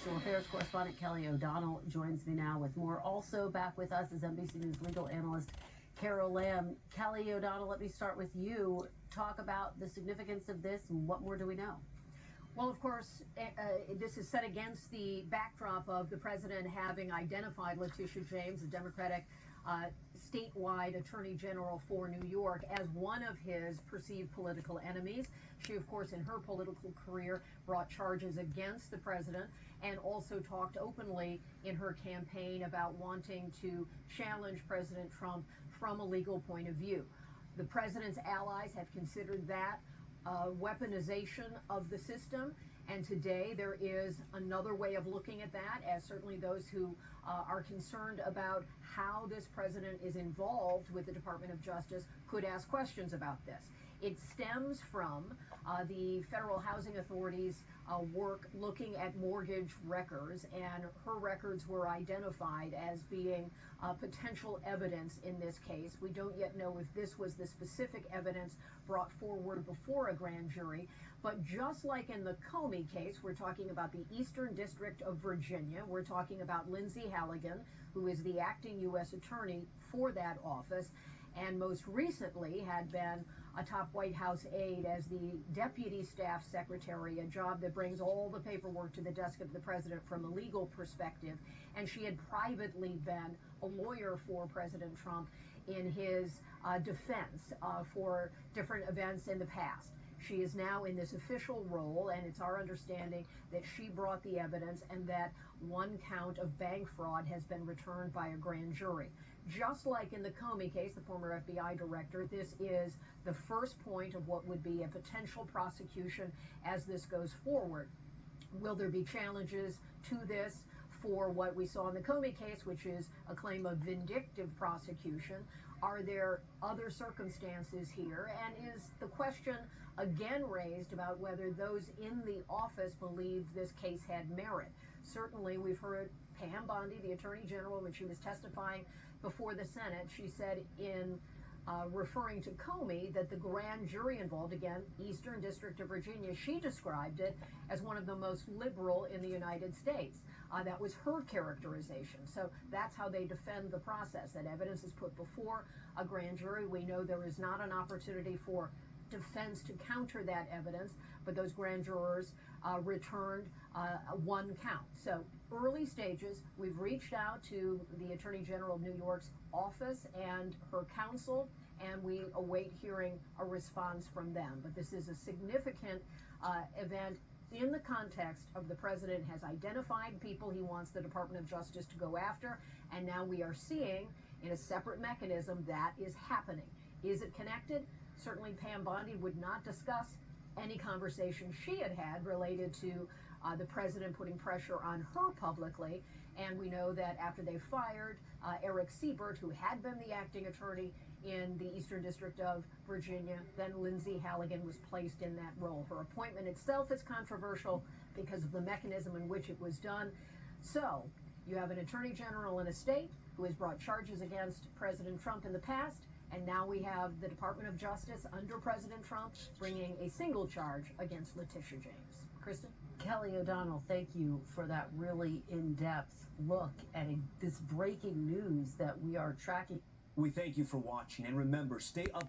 International Affairs correspondent Kelly O'Donnell joins me now with more. Also back with us is NBC News legal analyst Carol Lamb. Kelly O'Donnell, let me start with you. Talk about the significance of this and what more do we know? Well, of course, this is set against the backdrop of the president having identified Leticia James, a Democratic statewide attorney general for New York, as one of his perceived political enemies. She, of course, in her political career, brought charges against the president and also talked openly in her campaign about wanting to challenge President Trump from a legal point of view. The president's allies have considered that weaponization of the system, and today there is another way of looking at that, as certainly those who are concerned about how this president is involved with the Department of Justice could ask questions about this. It stems from the Federal Housing Authority's work looking at mortgage records, and her records were identified as being potential evidence in this case. We don't yet know if this was the specific evidence brought forward before a grand jury, but just like in the Comey case, we're talking about the Eastern District of Virginia. We're talking about Lindsay Halligan, who is the acting U.S. attorney for that office, and most recently had been a top White House aide as the deputy staff secretary, a job that brings all the paperwork to the desk of the president from a legal perspective. And she had privately been a lawyer for President Trump in his defense for different events in the past. She is now in this official role, and it's our understanding that she brought the evidence and that one count of bank fraud has been returned by a grand jury. Just like in the Comey case, the former FBI director, this is the first point of what would be a potential prosecution as this goes forward. Will there be challenges to this for what we saw in the Comey case, which is a claim of vindictive prosecution? Are there other circumstances here? And is the question again raised about whether those in the office believe this case had merit? Certainly, we've heard Pam Bondi, the Attorney General, when she was testifying before the Senate, she said in referring to Comey that the grand jury involved, again, Eastern District of Virginia, she described it as one of the most liberal in the United States. That was her characterization. So that's how they defend the process, that evidence is put before a grand jury. We know there is not an opportunity for defense to counter that evidence, but those grand jurors returned one count. So early stages, we've reached out to the Attorney General of New York's office and her counsel, and we await hearing a response from them. But this is a significant event in the context of the president has identified people he wants the Department of Justice to go after, and now we are seeing in a separate mechanism that is happening. Is it connected? Certainly Pam Bondi would not discuss any conversation she had had related to the president putting pressure on her publicly. And we know that after they fired Eric Siebert, who had been the acting attorney in the Eastern District of Virginia, then Lindsay Halligan was placed in that role. Her appointment itself is controversial because of the mechanism in which it was done. So you have an attorney general in a state who has brought charges against President Trump in the past, and now we have the Department of Justice under President Trump bringing a single charge against Leticia James. Kristen? Kelly O'Donnell, thank you for that really in-depth look at this breaking news that we are tracking. We thank you for watching, and remember, stay up